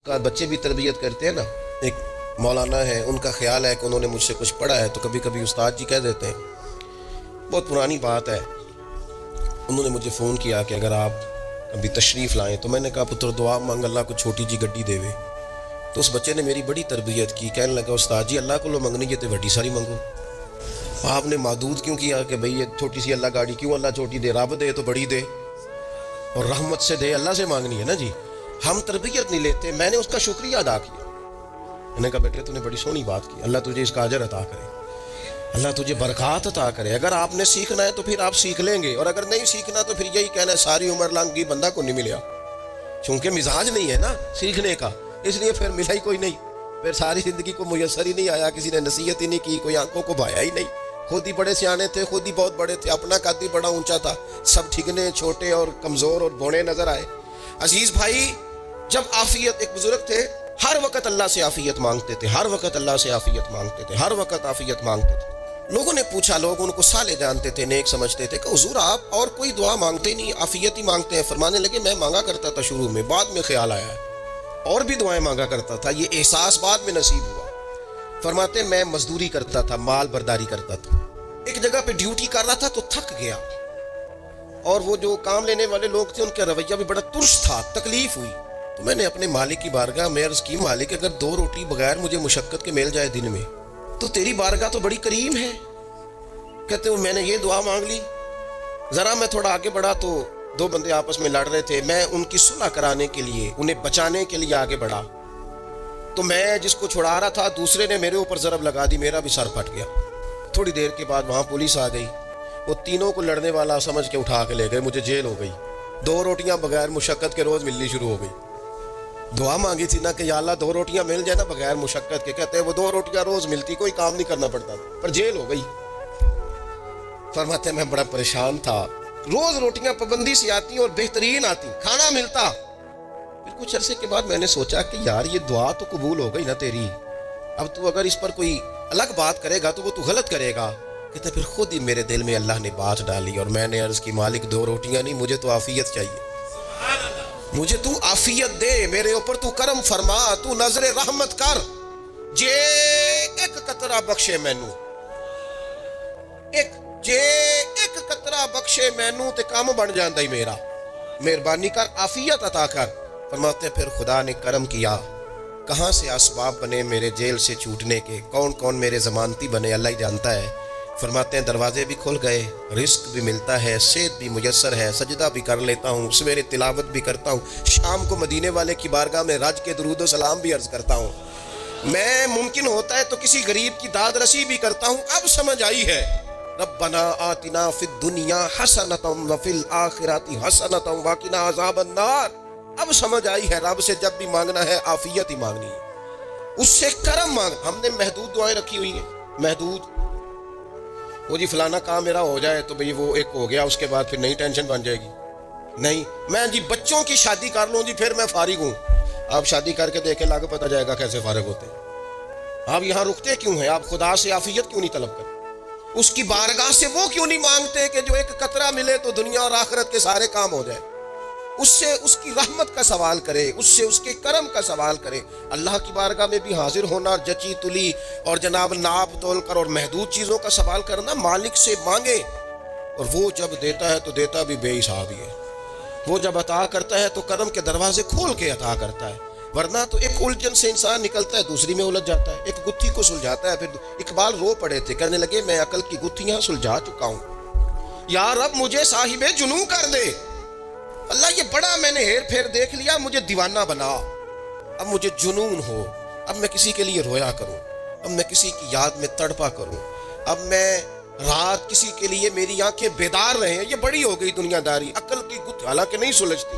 کا بچے بھی تربیت کرتے ہیں نا. ایک مولانا ہے، ان کا خیال ہے کہ انہوں نے مجھ سے کچھ پڑھا ہے تو کبھی کبھی استاد جی کہہ دیتے ہیں. بہت پرانی بات ہے، انہوں نے مجھے فون کیا کہ اگر آپ ابھی تشریف لائیں، تو میں نے کہا پتر دعا مانگ، اللہ کو چھوٹی جی گڈی دے وے. تو اس بچے نے میری بڑی تربیت کی، کہنے لگا استاد جی اللہ کو لو منگنی ہے تو وڈی ساری منگو. آپ نے محدود کیوں کیا کہ بھئی یہ چھوٹی سی اللہ گاڑی کیوں اللہ چھوٹی دے، رب دے تو بڑی دے اور رحمت سے دے، اللہ سے مانگنی ہے نا جی. ہم تربیت نہیں لیتے. میں نے اس کا شکریہ ادا کیا، میں نے کہا بیٹے تو نے بڑی سونی بات کی، اللہ تجھے اس کا اجر عطا کرے، اللہ تجھے برکات عطا کرے. اگر آپ نے سیکھنا ہے تو پھر آپ سیکھ لیں گے، اور اگر نہیں سیکھنا تو پھر یہی کہنا ہے ساری عمر لانگی بندہ کو نہیں ملیا، چونکہ مزاج نہیں ہے نا سیکھنے کا، اس لیے پھر ملا ہی کوئی نہیں. پھر ساری زندگی کو میسر ہی نہیں آیا، کسی نے نصیحت ہی نہیں کی، کوئی آنکھوں کو بھایا ہی نہیں. خود ہی بڑے سیانے تھے، خود ہی بہت بڑے تھے، اپنا قد ہی بڑا اونچا تھا، سب ٹھگنے چھوٹے اور کمزور اور بوڑے نظر آئے. عزیز بھائی، جب عافیت، ایک بزرگ تھے ہر وقت اللہ سے عافیت مانگتے تھے، ہر وقت اللہ سے عافیت مانگتے تھے، ہر وقت عافیت مانگتے تھے. لوگوں نے پوچھا، لوگ ان کو صالح جانتے تھے، نیک سمجھتے تھے، کہ حضور آپ اور کوئی دعا مانگتے نہیں، عافیت ہی مانگتے ہیں. فرمانے لگے میں مانگا کرتا تھا شروع میں، بعد میں خیال آیا اور بھی دعائیں مانگا کرتا تھا، یہ احساس بعد میں نصیب ہوا. فرماتے میں مزدوری کرتا تھا، مال برداری کرتا تھا، ایک جگہ پہ ڈیوٹی کر رہا تھا تو تھک گیا، اور وہ جو کام لینے والے لوگ تھے ان کا رویہ بھی بڑا ترس تھا، تکلیف ہوئی. تو میں نے اپنے مالک کی بارگاہ میں عرض کی، مالک اگر 2 روٹی بغیر مجھے مشقت کے مل جائے دن میں تو تیری بارگاہ تو بڑی کریم ہے. کہتے ہیں میں نے یہ دعا مانگ لی. ذرا میں تھوڑا آگے بڑھا تو 2 بندے آپس میں لڑ رہے تھے، میں ان کی صلح کرانے کے لیے، انہیں بچانے کے لیے آگے بڑھا، تو میں جس کو چھڑا رہا تھا دوسرے نے میرے اوپر ضرب لگا دی، میرا بھی سر پھٹ گیا. تھوڑی دیر کے بعد وہاں پولیس آ گئی، وہ تینوں کو لڑنے والا سمجھ کے اٹھا کے لے گئے، مجھے جیل ہو گئی. 2 روٹیاں بغیر مشقت کے روز ملنی شروع ہو گئی. دعا مانگی تھی نا کہ یا اللہ 2 روٹیاں مل جائے نا بغیر مشقت کے. کہتے ہیں وہ 2 روٹیاں روز ملتی، کوئی کام نہیں کرنا پڑتا، پر جیل ہو گئی. فرماتے ہیں میں بڑا پریشان تھا، روز روٹیاں پابندی سے آتی اور بہترین آتی، کھانا ملتا. پھر کچھ عرصے کے بعد میں نے سوچا کہ یار یہ دعا تو قبول ہو گئی نا تیری، اب تو اگر اس پر کوئی الگ بات کرے گا تو وہ تو غلط کرے گا. کہتے پھر خود ہی میرے دل میں اللہ نے بات ڈالی، اور میں نے عرض کی مالک 2 روٹیاں نہیں، مجھے تو عافیت چاہیے، مجھے تو عافیت دے، میرے اوپر تو کرم فرما، تو نظر رحمت کر، جے ایک قطرہ بخشے مینوں، ایک قطرہ بخشے مینوں تے کام بن جاندا ہی میرا، مہربانی کر عافیت عطا کر. فرماتے پھر خدا نے کرم کیا، کہاں سے اسباب بنے میرے جیل سے چھوٹنے کے، کون کون میرے ضمانتی بنے اللہ ہی جانتا ہے. فرماتے ہیں دروازے بھی کھل گئے، رزق بھی ملتا ہے، صحت بھی میسر ہے، سجدہ بھی کر لیتا ہوں، سویرے تلاوت بھی کرتا ہوں، شام کو مدینے والے کی بارگاہ میں رج کے درود و سلام بھی عرض کرتا ہوں، میں ممکن ہوتا ہے تو کسی غریب کی داد رسی بھی کرتا ہوں. اب سمجھ آئی ہے، ربنا آتنا فی الدنیا حسنۃ وفی الآخرۃ حسنۃ وقنا عذاب النار. اب سمجھ آئی ہے رب سے جب بھی مانگنا ہے عافیت ہی مانگنی ہے، اس سے کرم مانگ. ہم نے محدود دعائیں رکھی ہوئی ہیں، محدود، وہ جی فلانا کام میرا ہو جائے تو بھئی وہ ایک ہو گیا، اس کے بعد پھر نئی ٹینشن بن جائے گی. نہیں، میں جی بچوں کی شادی کر لوں جی پھر میں فارغ ہوں. آپ شادی کر کے دیکھیں لاگو پتہ جائے گا کیسے فارغ ہوتے ہیں. آپ یہاں رکتے کیوں ہیں؟ آپ خدا سے عافیت کیوں نہیں طلب کرتے؟ اس کی بارگاہ سے وہ کیوں نہیں مانگتے کہ جو ایک قطرہ ملے تو دنیا اور آخرت کے سارے کام ہو جائے؟ اس سے اس کی رحمت کا سوال کرے، اس سے اس کے کرم کا سوال کرے. اللہ کی بارگاہ میں بھی حاضر ہونا، جچی تلی اور جناب ناپ تول کر اور محدود چیزوں کا سوال کرنا، مالک سے مانگے، اور وہ جب دیتا ہے تو دیتا بھی بے حساب ہی ہے. وہ جب عطا کرتا ہے تو کرم کے دروازے کھول کے عطا کرتا ہے، ورنہ تو ایک الجھن سے انسان نکلتا ہے دوسری میں الجھ جاتا ہے، ایک گتھی کو سلجھاتا ہے. پھر اقبال رو پڑے تھے، کہنے لگے میں عقل کی گتھیاں سلجھا چکا ہوں، یا رب مجھے صاحب جنوں کر دے. اللہ یہ بڑا میں نے ہیر پھیر دیکھ لیا، مجھے دیوانہ بنا، اب مجھے جنون ہو، اب میں کسی کے لیے رویا کروں، اب میں کسی کی یاد میں تڑپا کروں، اب میں رات کسی کے لیے میری آنکھیں بیدار رہیں. یہ بڑی ہو گئی دنیا داری، عقل کی گتھی حالانکہ نہیں سلجھتی،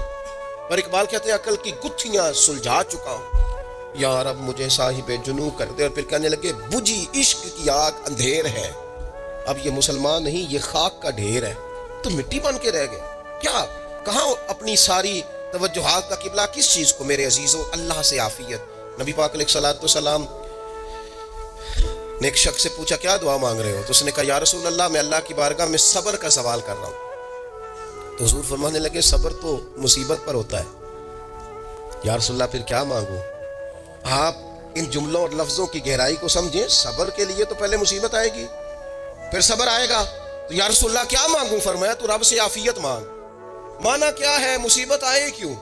پر اقبال کہتے ہیں عقل کی گتھیاں سلجھا چکا ہوں، یا رب مجھے صاحب جنوں کر دے. اور پھر کہنے لگے بجھی عشق کی آگ اندھیر ہے، اب یہ مسلمان نہیں، یہ خاک کا ڈھیر ہے. تو مٹی بن کے رہ گئے کیا؟ کہاں اپنی ساری توجہات کا قبلہ کس چیز کو میرے عزیزوں؟ اللہ سے عافیت. نبی پاک علیہ الصلوۃ والسلام نے ایک شخص سے پوچھا کیا دعا مانگ رہے ہو؟ تو اس نے کہا یا رسول اللہ میں اللہ کی بارگاہ میں صبر کا سوال کر رہا ہوں. تو حضور فرمانے لگے صبر تو مصیبت پر ہوتا ہے. یا رسول اللہ پھر کیا مانگوں؟ آپ ان جملوں اور لفظوں کی گہرائی کو سمجھیں. صبر کے لیے تو پہلے مصیبت آئے گی، پھر صبر آئے گا. تو یا رسول اللہ کیا مانگوں؟ فرمایا تو رب سے عافیت مانگ. مانا کیا ہے؟ مصیبت آئے کیوں؟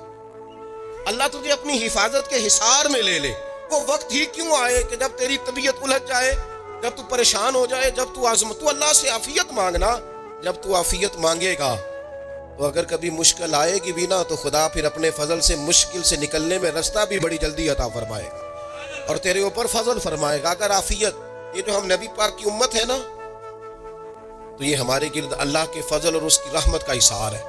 اللہ تجھے اپنی حفاظت کے حصار میں لے لے. وہ وقت ہی کیوں آئے کہ جب تیری طبیعت الجھ جائے، جب تو پریشان ہو جائے، جب تو تو اللہ سے عافیت مانگنا. جب تو عافیت مانگے گا تو اگر کبھی مشکل آئے گی بھی نا، تو خدا پھر اپنے فضل سے مشکل سے نکلنے میں راستہ بھی بڑی جلدی عطا فرمائے گا اور تیرے اوپر فضل فرمائے گا. اگر عافیت، یہ جو ہم نبی پاک کی امت ہے نا، تو یہ ہمارے گرد اللہ کے فضل اور اس کی رحمت کا حصار ہے.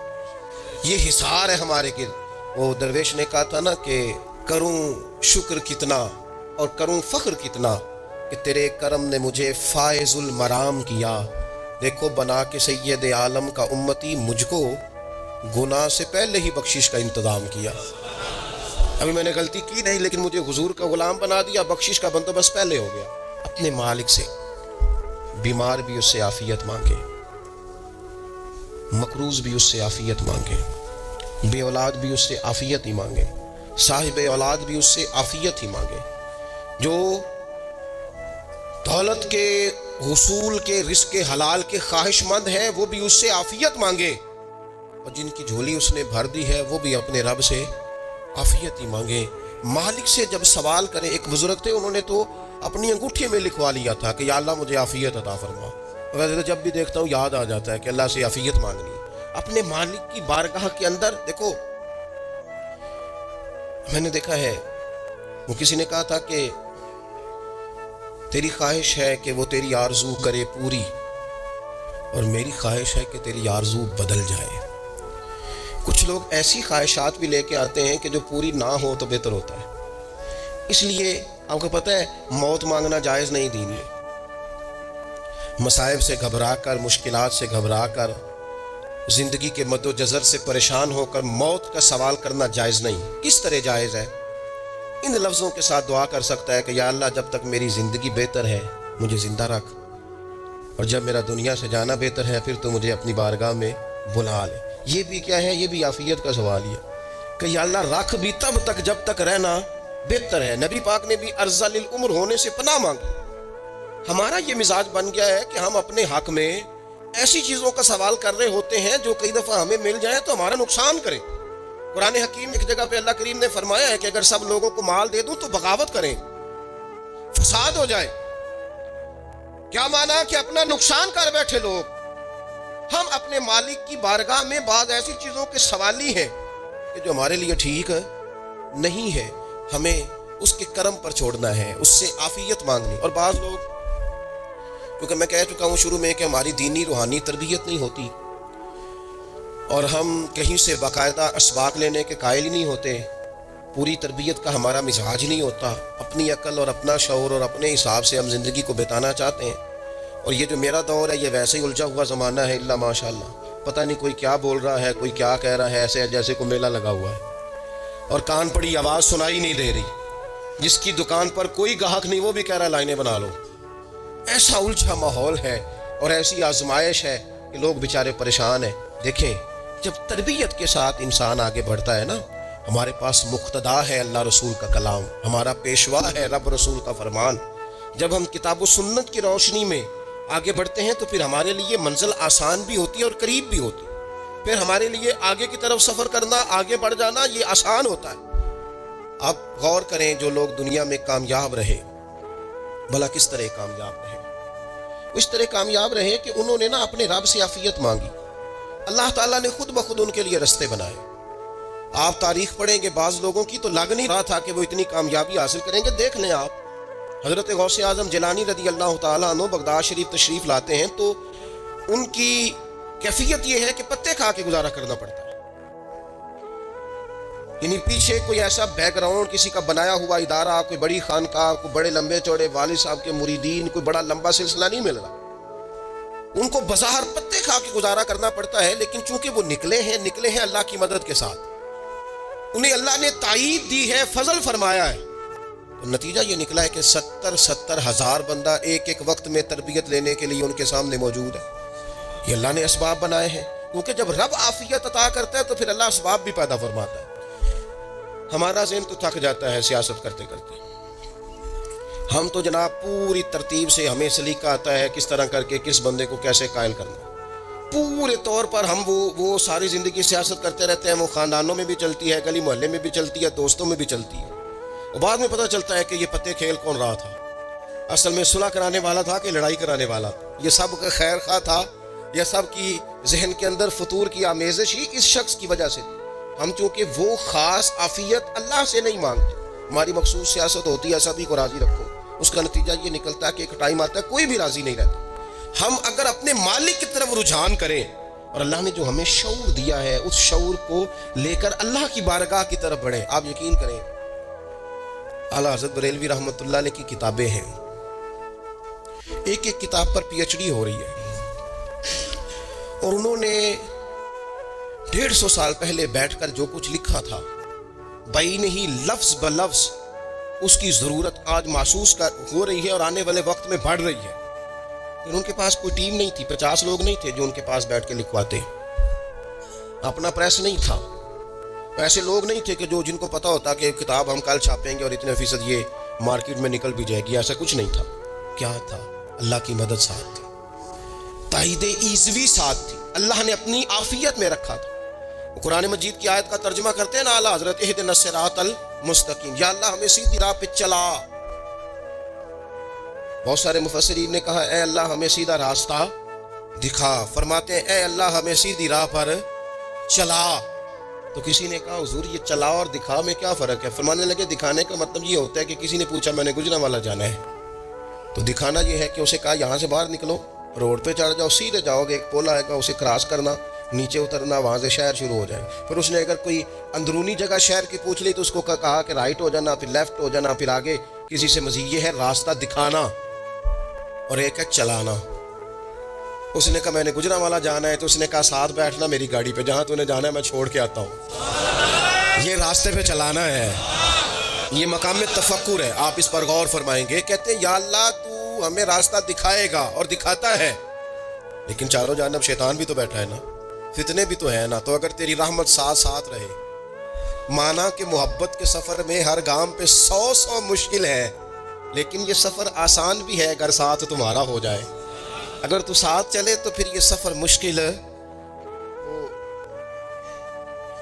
یہ حصار ہے ہمارے گرد. وہ درویش نے کہا تھا نا کہ کروں شکر کتنا اور کروں فخر کتنا کہ تیرے کرم نے مجھے فائز المرام کیا. دیکھو بنا کے سید عالم کا امتی مجھ کو گناہ سے پہلے ہی بخشش کا انتظام کیا. ابھی میں نے غلطی کی نہیں، لیکن مجھے حضور کا غلام بنا دیا، بخشش کا بندوبست پہلے ہو گیا. اپنے مالک سے بیمار بھی اس سے عافیت مانگے، مقروض بھی اس سے عافیت مانگے، بے اولاد بھی اس سے عافیت ہی مانگے، صاحب اولاد بھی اس سے عافیت ہی مانگے. جو دولت کے حصول کے رزق حلال کے خواہش مند ہیں وہ بھی اس سے عافیت مانگے، اور جن کی جھولی اس نے بھر دی ہے وہ بھی اپنے رب سے عافیت ہی مانگے. مالک سے جب سوال کرے، ایک بزرگ تھے، انہوں نے تو اپنی انگوٹھی میں لکھوا لیا تھا کہ یا اللہ مجھے عافیت عطا فرما. ویسے جب بھی دیکھتا ہوں یاد آ جاتا ہے کہ اللہ سے عافیت مانگنی ہے. اپنے مالک کی بارگاہ کے اندر دیکھو، میں نے دیکھا ہے وہ کسی نے کہا تھا کہ تیری خواہش ہے کہ وہ تیری آرزو کرے پوری، اور میری خواہش ہے کہ تیری آرزو بدل جائے. کچھ لوگ ایسی خواہشات بھی لے کے آتے ہیں کہ جو پوری نہ ہو تو بہتر ہوتا ہے. اس لیے آپ کو پتہ ہے موت مانگنا جائز نہیں دین میں. مصائب سے گھبرا کر، مشکلات سے گھبرا کر، زندگی کے مد و جزر سے پریشان ہو کر موت کا سوال کرنا جائز نہیں. کس طرح جائز ہے؟ ان لفظوں کے ساتھ دعا کر سکتا ہے کہ یا اللہ جب تک میری زندگی بہتر ہے مجھے زندہ رکھ، اور جب میرا دنیا سے جانا بہتر ہے پھر تو مجھے اپنی بارگاہ میں بلا لے. یہ بھی کیا ہے؟ یہ بھی عافیت کا سوال ہے کہ یا اللہ رکھ بھی تب تک جب تک رہنا بہتر ہے. نبی پاک نے بھی ارذل العمر ہونے سے پناہ مانگی. ہمارا یہ مزاج بن گیا ہے کہ ہم اپنے حق میں ایسی چیزوں کا سوال کر رہے ہوتے ہیں جو کئی دفعہ ہمیں مل جائیں تو ہمارا نقصان کریں. قرآن حکیم ایک جگہ پہ اللہ کریم نے فرمایا ہے کہ اگر سب لوگوں کو مال دے دوں تو بغاوت کریں، فساد ہو جائے. کیا مانا؟ کہ اپنا نقصان کر بیٹھے لوگ. ہم اپنے مالک کی بارگاہ میں بعض ایسی چیزوں کے سوالی ہیں کہ جو ہمارے لیے ٹھیک نہیں ہے، ہمیں اس کے کرم پر چھوڑنا ہے، اس سے عافیت مانگنی. اور بعض لوگ، کیونکہ میں کہہ چکا ہوں شروع میں کہ ہماری دینی روحانی تربیت نہیں ہوتی، اور ہم کہیں سے باقاعدہ اسباق لینے کے قائل ہی نہیں ہوتے، پوری تربیت کا ہمارا مزاج نہیں ہوتا. اپنی عقل اور اپنا شعور اور اپنے حساب سے ہم زندگی کو بتانا چاہتے ہیں. اور یہ جو میرا دور ہے یہ ویسے ہی الجھا ہوا زمانہ ہے، اللہ ماشاء اللہ. پتہ نہیں کوئی کیا بول رہا ہے، کوئی کیا کہہ رہا ہے، ایسے جیسے کوئی میلہ لگا ہوا ہے اور کان پڑی آواز سنائی نہیں دے رہی. جس کی دکان پر کوئی گاہک نہیں وہ بھی کہہ رہا ہے لائنیں بنا لو. ایسا الجھا ماحول ہے اور ایسی آزمائش ہے کہ لوگ بیچارے پریشان ہیں. دیکھیں جب تربیت کے ساتھ انسان آگے بڑھتا ہے نا، ہمارے پاس مقتدا ہے اللہ رسول کا کلام، ہمارا پیشوا ہے رب رسول کا فرمان. جب ہم کتاب و سنت کی روشنی میں آگے بڑھتے ہیں تو پھر ہمارے لیے منزل آسان بھی ہوتی ہے اور قریب بھی ہوتی ہے. پھر ہمارے لیے آگے کی طرف سفر کرنا، آگے بڑھ جانا یہ آسان ہوتا ہے. آپ غور کریں جو لوگ دنیا میں کامیاب رہے، بھلا کس طرح کامیاب رہے؟ اس طرح کامیاب رہے کہ انہوں نے نا اپنے رب سے عافیت مانگی. اللہ تعالیٰ نے خود بخود ان کے لیے رستے بنائے. آپ تاریخ پڑھیں گے بعض لوگوں کی تو لگ نہیں رہا تھا کہ وہ اتنی کامیابی حاصل کریں گے. دیکھ لیں آپ حضرت غوث اعظم جیلانی رضی اللہ تعالیٰ عنہ بغداد شریف تشریف لاتے ہیں تو ان کی کیفیت یہ ہے کہ پتے کھا کے گزارا کرنا پڑتا ہے. یعنی پیچھے کوئی ایسا بیک گراؤنڈ کسی کا بنایا ہوا ادارہ، کوئی بڑی خانقاہ، کوئی بڑے لمبے چوڑے والد صاحب کے مریدین، کوئی بڑا لمبا سلسلہ نہیں مل رہا. ان کو بظاہر پتے کھا کے گزارا کرنا پڑتا ہے، لیکن چونکہ وہ نکلے ہیں اللہ کی مدد کے ساتھ. انہیں اللہ نے تائید دی ہے، فضل فرمایا ہے. تو نتیجہ یہ نکلا ہے کہ 70 ہزار بندہ ایک ایک وقت میں تربیت لینے کے لیے ان کے سامنے موجود ہے. یہ اللہ نے اسباب بنائے ہیں، کیونکہ جب رب عافیت عطا کرتا ہے تو پھر اللہ اسباب بھی پیدا فرماتا ہے. ہمارا ذہن تو تھک جاتا ہے سیاست کرتے کرتے. ہم تو جناب پوری ترتیب سے ہمیں سلیقہ آتا ہے کس طرح کر کے کس بندے کو کیسے قائل کرنا. پورے طور پر ہم وہ ساری زندگی سیاست کرتے رہتے ہیں. وہ خاندانوں میں بھی چلتی ہے, گلی محلے میں بھی چلتی ہے, دوستوں میں بھی چلتی ہے. اور بعد میں پتہ چلتا ہے کہ یہ پتے کھیل کون رہا تھا, اصل میں صلح کرانے والا تھا کہ لڑائی کرانے والا تھا. یہ سب کا خیر خواہ تھا, یہ سب کی ذہن کے اندر فطور کی آمیزش ہی اس شخص کی وجہ سے تھی. ہم چونکہ وہ خاص عافیت اللہ سے نہیں مانگتے. ہماری مخصوص سیاست ہوتی ہے سبھی کو راضی رکھو, اس کا نتیجہ یہ نکلتا ہے کہ ایک ٹائم آتا ہے کوئی بھی راضی نہیں رہتا. ہم اگر اپنے مالک کی طرف رجحان کریں اور اللہ نے جو ہمیں شعور دیا ہے اس شعور کو لے کر اللہ کی بارگاہ کی طرف بڑھیں, آپ یقین کریں اعلیٰ حضرت بریلوی رحمۃ اللہ علیہ کی کتابیں ہیں, ایک ایک کتاب پر پی ایچ ڈی ہو رہی ہے, اور انہوں نے 150 سال پہلے بیٹھ کر جو کچھ لکھا تھا بین ہی لفظ بلفظ اس کی ضرورت آج محسوس ہو رہی ہے اور آنے والے وقت میں بڑھ رہی ہے. ان کے پاس کوئی ٹیم نہیں تھی, 50 لوگ نہیں تھے جو ان کے پاس بیٹھ کے لکھواتے, اپنا پریس نہیں تھا, ایسے لوگ نہیں تھے کہ جن کو پتا ہوتا کہ کتاب ہم کل چھاپیں گے اور اتنے فیصد یہ مارکیٹ میں نکل بھی جائے گی. ایسا کچھ نہیں تھا. کیا تھا؟ اللہ کی مدد ساتھ تھی, تائید ایزوی ساتھ تھی, اللہ نے اپنی عافیت میں رکھا تھا. قرآن مجید کی آیت کا ترجمہ کرتے ہیں نا اعلیٰ حضرت اہدنا الصراط المستقیم, یا اللہ ہمیں سیدھی راہ پہ چلا. بہت سارے مفسرین نے کہا اے اللہ ہمیں سیدھا راستہ دکھا. فرماتے ہیں اے اللہ ہمیں سیدھی راہ پر چلا. تو کسی نے کہا حضور یہ چلا اور دکھا میں کیا فرق ہے؟ فرمانے لگے دکھانے کا مطلب یہ ہوتا ہے کہ کسی نے پوچھا میں نے گجرانوالہ جانا ہے, تو دکھانا یہ ہے کہ اسے کہا یہاں سے باہر نکلو, روڈ پہ چڑھ جاؤ, سیدھے جاؤ گے, ایک پول آئے گا اسے کراس کرنا, نیچے اترنا, وہاں سے شہر شروع ہو جائے. پھر اس نے اگر کوئی اندرونی جگہ شہر کی پوچھ لی تو اس کو کہا کہ رائٹ ہو جانا, پھر لیفٹ ہو جانا, پھر آگے کسی سے مزید. یہ ہے راستہ دکھانا, اور ایک ہے چلانا. اس نے کہا میں نے گجرانوالہ جانا ہے, تو اس نے کہا ساتھ بیٹھنا میری گاڑی پہ, جہاں تو نے جانا ہے میں چھوڑ کے آتا ہوں. یہ راستے پہ چلانا ہے, یہ مقام تفکر ہے. آپ اس پر غور فرمائیں گے. کہتے ہیں یا اللہ تو ہمیں راستہ دکھائے گا, اور دکھاتا ہے, لیکن چاروں جانب شیطان بھی تو بیٹھا ہے نا, فتنے بھی تو ہے نا. تو اگر تیری رحمت ساتھ رہے, مانا کہ محبت کے سفر میں ہر گام پہ 100 مشکل ہے, لیکن یہ سفر آسان بھی ہے اگر ساتھ تمہارا ہو جائے. اگر تو ساتھ چلے تو پھر یہ سفر مشکل ہے.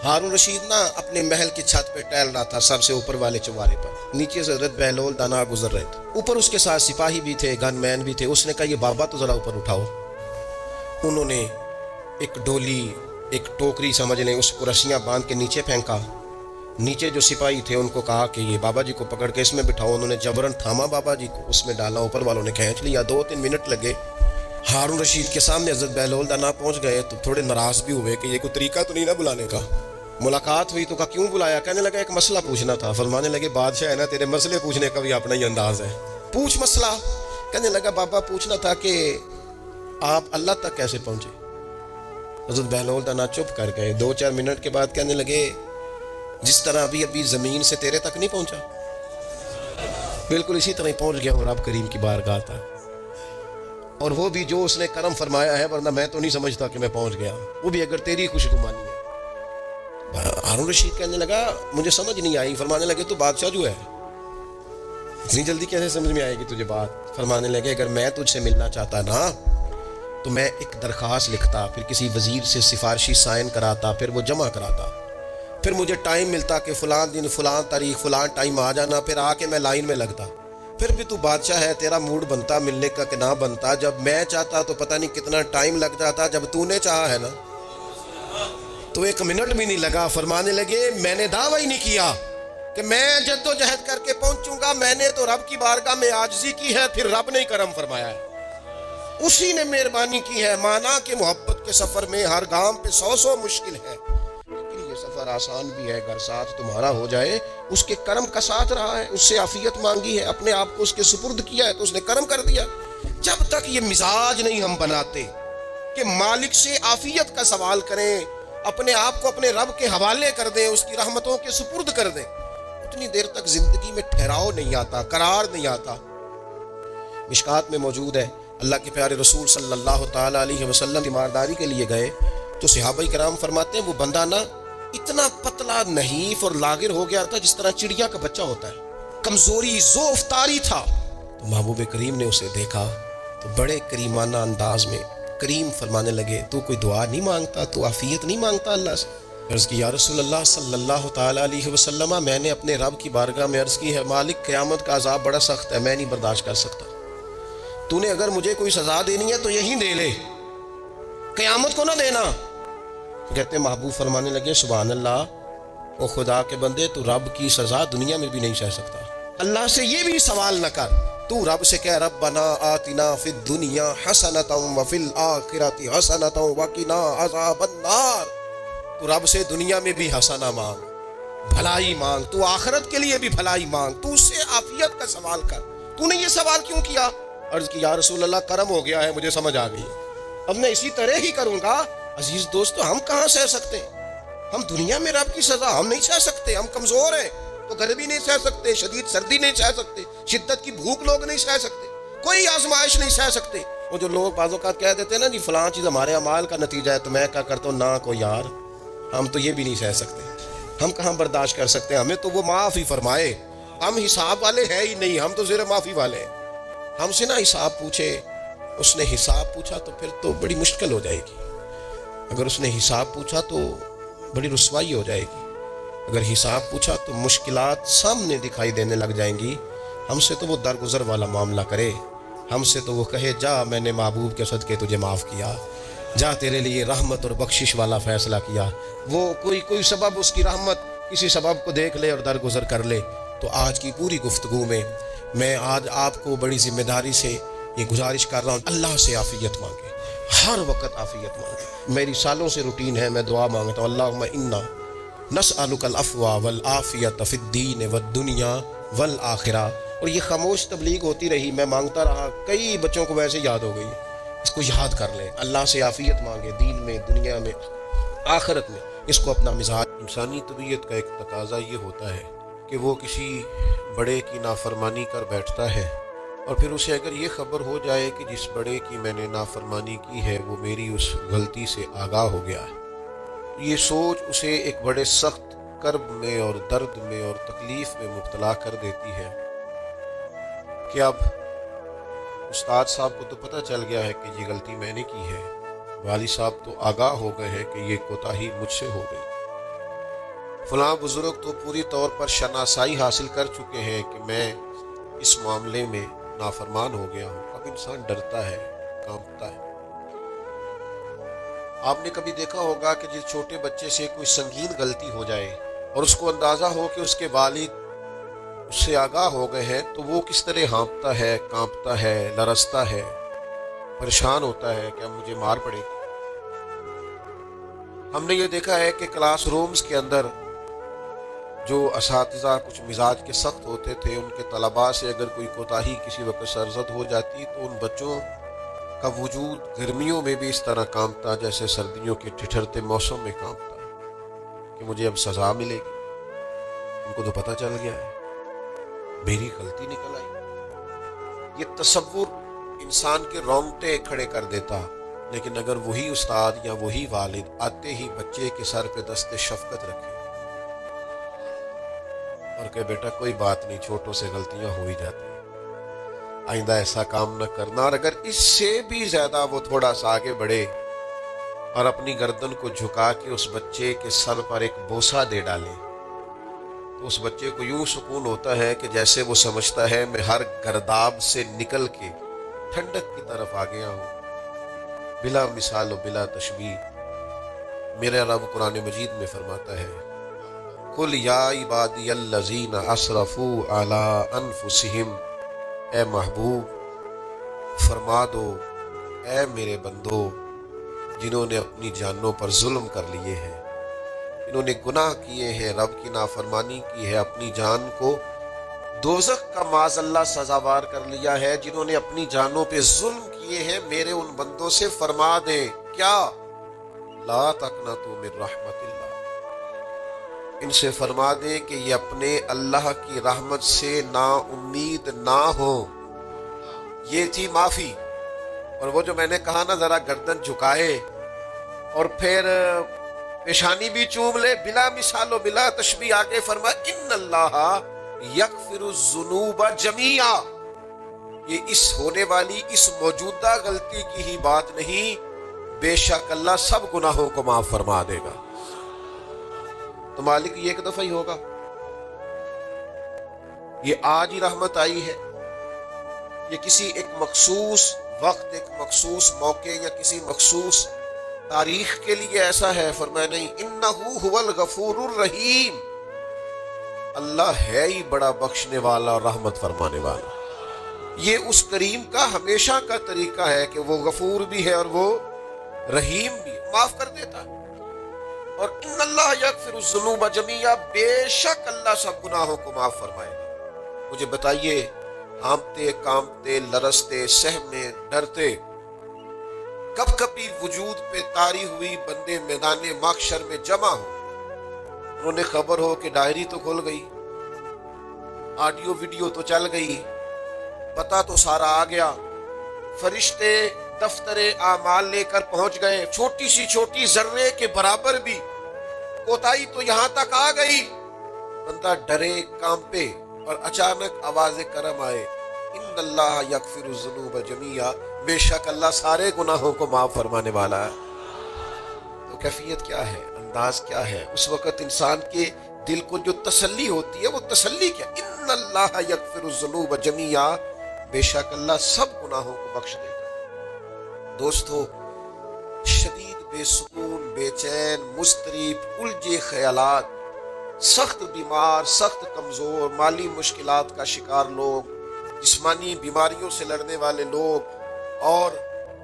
ہارون رشید نا اپنے محل کی چھت پہ ٹہل رہا تھا, سب سے اوپر والے چوارے پر, نیچے سے حضرت بہلول دانا گزر رہے تھے, اوپر اس کے ساتھ سپاہی بھی تھے, گن مین بھی تھے. اس نے کہا یہ بابا تو ذرا اوپر اٹھاؤ. انہوں نے ایک ڈولی, ایک ٹوکری سمجھ لیں, اس کو رسیاں باندھ کے نیچے پھینکا. نیچے جو سپاہی تھے ان کو کہا کہ یہ بابا جی کو پکڑ کے اس میں بٹھاؤ. انہوں نے جبرن تھاما بابا جی کو, اس میں ڈالا, اوپر والوں نے کھینچ لیا. 2-3 منٹ لگے. ہارون رشید کے سامنے حضرت بہلول دانا پہنچ گئے تو تھوڑے ناراض بھی ہوئے کہ یہ کوئی طریقہ تو نہیں نا بلانے کا. ملاقات ہوئی تو کہا کیوں بلایا؟ کہنے لگا ایک مسئلہ پوچھنا تھا. فرمانے لگے بادشاہ ہے نا, تیرے مسئلے پوچھنے کا بھی اپنا ہی انداز ہے, پوچھ مسئلہ. کہنے لگا بابا پوچھنا تھا کہ آپ اللہ تک کیسے پہنچے؟ حضرت بہلول دانا چپ کر گئے. 2-4 منٹ کے بعد کہنے لگے جس طرح ابھی زمین سے تیرے تک نہیں پہنچا, بالکل اسی طرح پہنچ گیا ہوں رب کریم کی بارگاہ تک, اور وہ بھی جو اس نے کرم فرمایا ہے, ورنہ میں تو نہیں سمجھتا کہ میں پہنچ گیا, وہ بھی اگر تیری خوش گمانی ہے. ہارون رشید کہنے لگا مجھے سمجھ نہیں آئی. فرمانے لگے تو بادشاہ جو ہے اتنی جلدی کیسے سمجھ میں آئے گی تجھے بات؟ فرمانے لگے اگر میں تجھ سے ملنا چاہتا نا تو میں ایک درخواست لکھتا, پھر کسی وزیر سے سفارشی سائن کراتا, پھر وہ جمع کراتا, پھر مجھے ٹائم ملتا کہ فلاں دن فلاں تاریخ فلاں ٹائم آ جانا, پھر آ کے میں لائن میں لگتا. پھر بھی تو بادشاہ ہے, تیرا موڈ بنتا ملنے کا کہ نہ بنتا. جب میں چاہتا تو پتہ نہیں کتنا ٹائم لگ جاتا, جب تو نے چاہا ہے نا تو 1 منٹ بھی نہیں لگا. فرمانے لگے میں نے دعویٰ ہی نہیں کیا کہ میں جدوجہد کر کے پہنچوں گا, میں نے تو رب کی بارگاہ میں عاجزی کی ہے, پھر رب نے کرم فرمایا ہے, اسی نے مہربانی کی ہے. مانا کہ محبت کے سفر میں ہر گام پہ 100 مشکل ہے, لیکن یہ سفر آسان بھی ہے اگر ساتھ تمہارا ہو جائے. اس کے کرم کا ساتھ رہا ہے, اس سے عافیت مانگی ہے, اپنے آپ کو اس کے سپرد کیا ہے تو اس نے کرم کر دیا. جب تک یہ مزاج نہیں ہم بناتے کہ مالک سے عافیت کا سوال کریں, اپنے آپ کو اپنے رب کے حوالے کر دیں, اس کی رحمتوں کے سپرد کر دیں, اتنی دیر تک زندگی میں ٹھہراؤ نہیں آتا, قرار نہیں آتا. مشکات میں موجود ہے اللہ کے پیارے رسول صلی اللہ تعالیٰ علیہ وسلم تیمارداری کے لیے گئے تو صحابہ کرام فرماتے ہیں وہ بندہ نا اتنا پتلا نحیف اور لاغر ہو گیا تھا جس طرح چڑیا کا بچہ ہوتا ہے, کمزوری ضعف طاری تھا. تو محبوب کریم نے اسے دیکھا تو بڑے کریمانہ انداز میں کریم فرمانے لگے، تو کوئی دعا نہیں مانگتا، تو عافیت نہیں مانگتا اللہ سے؟ عرض کی یا رسول اللہ صلی اللہ تعالیٰ علیہ وسلم، میں نے اپنے رب کی بارگاہ میں عرض کی ہے مالک قیامت کا عذاب بڑا سخت ہے، میں نہیں برداشت کر سکتا، تو نے اگر مجھے کوئی سزا دینی ہے تو یہی دے لے، قیامت کو نہ دینا۔ کہتے محبوب فرمانے لگے سبحان اللہ، او خدا کے بندے، تو رب کی سزا دنیا میں بھی نہیں سہ سکتا، اللہ سے یہ بھی سوال نہ کر، تو رب سے کہہ ربنا آتنا فی الدنیا حسنۃ وفی الآخرۃ حسنۃ وقنا عذاب النار، تو رب سے دنیا میں بھی حسنہ مانگ، بھلائی مانگ، تو آخرت کے لیے بھی بھلائی مانگ، تو اس سے عافیت کا سوال کر، تو نے یہ سوال کیوں کیا؟ عرض کی یا رسول اللہ کرم ہو گیا ہے، مجھے سمجھ آ گئی، اب میں اسی طرح ہی کروں گا۔ عزیز دوستو، ہم کہاں سہ سکتے ہیں؟ ہم دنیا میں رب کی سزا ہم نہیں سہ سکتے، ہم کمزور ہیں، تو گرمی نہیں سہ سکتے، شدید سردی نہیں سہ سکتے، شدت کی بھوک لوگ نہیں سہ سکتے، کوئی آزمائش نہیں سہ سکتے۔ وہ جو لوگ بعض اوقات کہہ دیتے ہیں نا جی فلاں چیز ہمارے اعمال کا نتیجہ ہے، تو میں کیا کرتا ہوں، نہ کو یار، ہم تو یہ بھی نہیں سہ سکتے، ہم کہاں برداشت کر سکتے ہیں، ہمیں تو وہ معاف ہی فرمائے، ہم حساب والے ہیں ہی نہیں، ہم تو صرف معافی والے ہیں۔ ہم سے نہ حساب پوچھے، اس نے حساب پوچھا تو پھر تو بڑی مشکل ہو جائے گی، اگر اس نے حساب پوچھا تو بڑی رسوائی ہو جائے گی، اگر حساب پوچھا تو مشکلات سامنے دکھائی دینے لگ جائیں گی۔ ہم سے تو وہ درگزر والا معاملہ کرے، ہم سے تو وہ کہے جا میں نے محبوب کے صدقے تجھے معاف کیا، جا تیرے لیے رحمت اور بخشش والا فیصلہ کیا، وہ کوئی سبب اس کی رحمت کسی سبب کو دیکھ لے اور درگزر کر لے۔ تو آج کی پوری گفتگو میں آج آپ کو بڑی ذمہ داری سے یہ گزارش کر رہا ہوں، اللہ سے عافیت مانگے، ہر وقت عافیت مانگے۔ میری سالوں سے روٹین ہے، میں دعا مانگتا ہوں اللہم انا نسألک العفو والعافیت فی الدین والدنیا والآخرہ، اور یہ خاموش تبلیغ ہوتی رہی، میں مانگتا رہا، کئی بچوں کو ویسے یاد ہو گئی، اس کو یاد کر لیں، اللہ سے عافیت مانگے، دین میں، دنیا میں، آخرت میں، اس کو اپنا مزاج۔ انسانی طبیعت کا ایک تقاضا یہ ہوتا ہے کہ وہ کسی بڑے کی نافرمانی کر بیٹھتا ہے، اور پھر اسے اگر یہ خبر ہو جائے کہ جس بڑے کی میں نے نافرمانی کی ہے وہ میری اس غلطی سے آگاہ ہو گیا ہے، یہ سوچ اسے ایک بڑے سخت کرب میں اور درد میں اور تکلیف میں مبتلا کر دیتی ہے کہ اب استاد صاحب کو تو پتہ چل گیا ہے کہ یہ غلطی میں نے کی ہے، والد صاحب تو آگاہ ہو گئے ہیں کہ یہ کوتاہی مجھ سے ہو گئی، فلاں بزرگ تو پوری طور پر شناسائی حاصل کر چکے ہیں کہ میں اس معاملے میں نافرمان ہو گیا ہوں۔ اب انسان ڈرتا ہے، کانپتا ہے۔ آپ نے کبھی دیکھا ہوگا کہ جس چھوٹے بچے سے کوئی سنگین غلطی ہو جائے اور اس کو اندازہ ہو کہ اس کے والد اس سے آگاہ ہو گئے ہیں، تو وہ کس طرح ہانپتا ہے، کانپتا ہے، لرزتا ہے، پریشان ہوتا ہے کہ اب مجھے مار پڑے گی۔ ہم نے یہ دیکھا ہے کہ کلاس رومز کے اندر جو اساتذہ کچھ مزاج کے سخت ہوتے تھے، ان کے طلباء سے اگر کوئی کوتاہی کسی وقت سرزد ہو جاتی تو ان بچوں کا وجود گرمیوں میں بھی اس طرح کانپتا جیسے سردیوں کے ٹھٹھرتے موسم میں کانپتا کہ مجھے اب سزا ملے گی۔ ان کو تو پتہ چل گیا ہے، میری غلطی نکل آئی۔ یہ تصور انسان کے رونگٹے کھڑے کر دیتا، لیکن اگر وہی استاد یا وہی والد آتے ہی بچے کے سر پہ دست شفقت رکھے اور کہ بیٹا کوئی بات نہیں، چھوٹوں سے غلطیاں ہو ہی جاتی ہیں، آئندہ ایسا کام نہ کرنا، اور اگر اس سے بھی زیادہ وہ تھوڑا سا آگے بڑھے اور اپنی گردن کو جھکا کے اس بچے کے سر پر ایک بوسہ دے ڈالے، تو اس بچے کو یوں سکون ہوتا ہے کہ جیسے وہ سمجھتا ہے میں ہر گرداب سے نکل کے ٹھنڈک کی طرف آ گیا ہوں، بلا مثال و بلا تشبیہ۔ میرا رب قرآن مجید میں فرماتا ہے قل یا عبادی الذین اسرفوا علی انفسہم، اے محبوب فرما دو اے میرے بندو جنہوں نے اپنی جانوں پر ظلم کر لیے ہیں، انہوں نے گناہ کیے ہیں، رب کی نافرمانی کی ہے، اپنی جان کو دوزخ کا معاذ اللہ سزاوار کر لیا ہے، جنہوں نے اپنی جانوں پہ ظلم کیے ہیں، میرے ان بندوں سے فرما دیں کیا، لا تقنطوا من رحمت اللہ، ان سے فرما دیں کہ یہ اپنے اللہ کی رحمت سے نا امید نہ ہو۔ یہ تھی معافی، اور وہ جو میں نے کہا نا ذرا گردن جھکائے اور پھر پیشانی بھی چوم لے، بلا مثال و بلا تشبیہ آگے فرما ان اللہ یغفر الذنوب جمیعا، یہ اس ہونے والی اس موجودہ غلطی کی ہی بات نہیں، بے شک اللہ سب گناہوں کو معاف فرما دے گا۔ تو مالک یہ ایک دفعہ ہی ہوگا، یہ آج ہی رحمت آئی ہے، یہ کسی ایک مخصوص وقت، ایک مخصوص موقع یا کسی مخصوص تاریخ کے لیے ایسا ہے؟ فرمایا نہیں، انہو هو الغفور الرحیم، اللہ ہے ہی بڑا بخشنے والا اور رحمت فرمانے والا۔ یہ اس کریم کا ہمیشہ کا طریقہ ہے کہ وہ غفور بھی ہے اور وہ رحیم بھی، معاف کر دیتا ہے۔ اور ان اللہ یغفر الذنوب جمیعا، بے شک اللہ سب گناہوں کو معاف فرمائے گا۔ مجھے بتائیے، ہانپتے کانپتے لرزتے سہمے ڈرتے کب کبھی وجود پہ طاری ہوئی بندے میدان محشر میں جمع ہو، انہوں نے خبر ہو کہ ڈائری تو کھل گئی، آڈیو ویڈیو تو چل گئی، پتہ تو سارا آ گیا، فرشتے دفتر اعمال لے کر پہنچ گئے، چھوٹی سی چھوٹی ذرے کے برابر بھی کوتاہی تو یہاں تک آ گئی، بندہ ڈرے کانپے اور اچانک آواز کرم آئے، ان اللہ یغفر الذنوب جمیعا، بے شک اللہ سارے گناہوں کو معاف فرمانے والا ہے۔ تو کیفیت کیا ہے، انداز کیا ہے؟ اس وقت انسان کے دل کو جو تسلی ہوتی ہے، وہ تسلی کیا؟ ان اللہ یغفر الذنوب جمیعا، بے شک اللہ سب گناہوں کو بخش دیتا ہے۔ دوستو، شدید بے سکون، بے چین، مضطرب، الجھے خیالات، سخت بیمار، سخت کمزور، مالی مشکلات کا شکار لوگ، جسمانی بیماریوں سے لڑنے والے لوگ، اور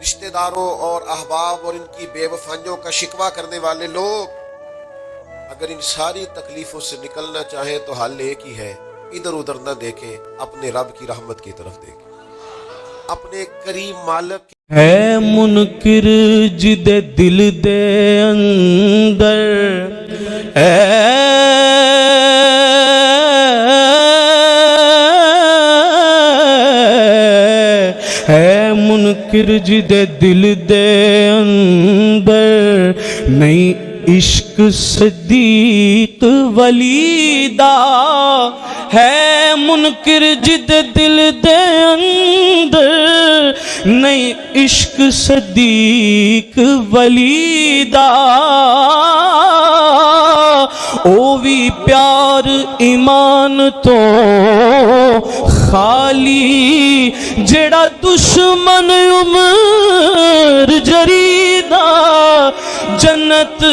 رشتہ داروں اور احباب اور ان کی بے وفائیوں کا شکوہ کرنے والے لوگ، اگر ان ساری تکلیفوں سے نکلنا چاہیں تو حل ایک ہی ہے، ادھر ادھر نہ دیکھیں، اپنے رب کی رحمت کی طرف دیکھیں، اپنے کریم مالک ہے منکر جد دل دے اندر، ہے منکر جد دل دے اندر، نہیں عشق صدیق ولی دا، ہے منکر جد دل دے اندر، نہیں عشق صدیق ولی دا، او بھی پیار ایمان تو خالی، جڑا دشمن عمر جریدہ، جنت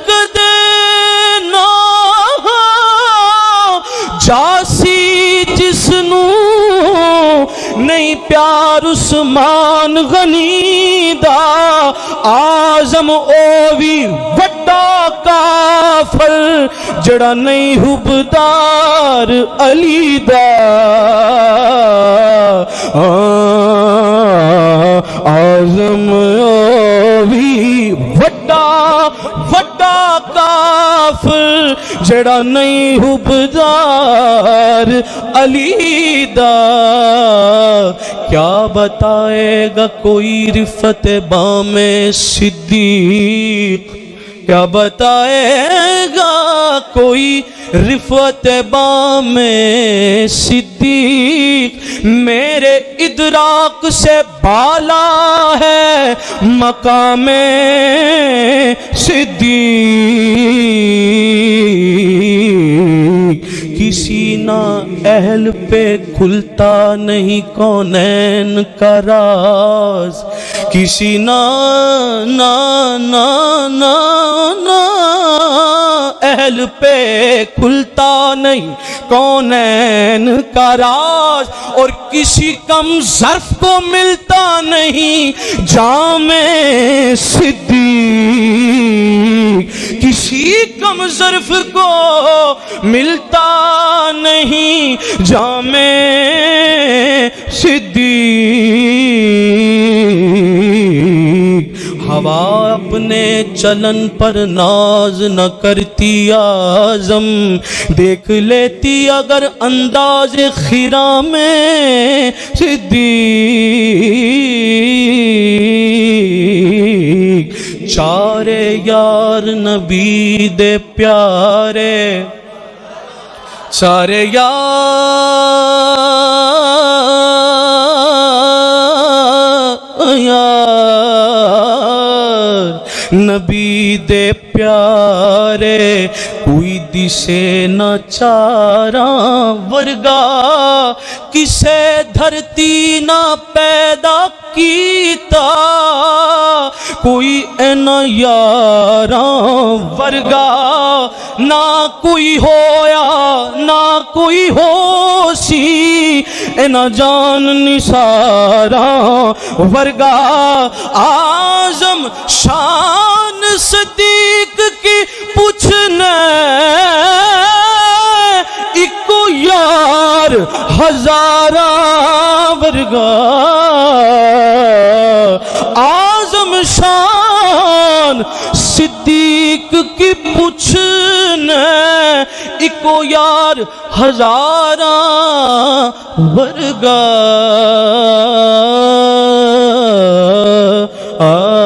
کدے نہ جاسی جسنو، نہیں پیار عثمان غنی دا، آزم او بھی وڈا کافر، جڑا نہیں حبدار علی دا، آزم او بھی وڈا کافر، جڑا نہیں حبدار علی دا۔ کیا بتائے گا کوئی رفت بام صدیق، کیا بتائے گا کوئی رفت بام صدیق، میرے ادراک سے بالا ہے مقام صدیق، کسی نہ اہل پہ کھلتا نہیں کونین کا راز، کسی نہ اہل پہ کھلتا نہیں کونین کا راز، اور کسی کم ظرف کو ملتا نہیں جام صدیق، کسی کم ظرف کو ملتا نہیں جام صدیق۔ ہوا اپنے چلن پر ناز نہ کرتی اعظم، دیکھ لیتی اگر انداز خیرہ میں صدیق، چارے یار نبی دے پیارے، سارے یار نبی دے پیارے کوئی دسے نہ چاراں ورگا کسے دھرتی نہ پیدا کیتا کوئی اینا یاراں ورگا نہ کوئی ہویا نہ کوئی ہو سی اینا جان نثاراں ورگا اعظم شان صدیق کی پوچھنے ایکو یار ہزاراں ورگا اعظم شان صدیق کی پوچھنے ایکو یار ہزاراں ورگا آ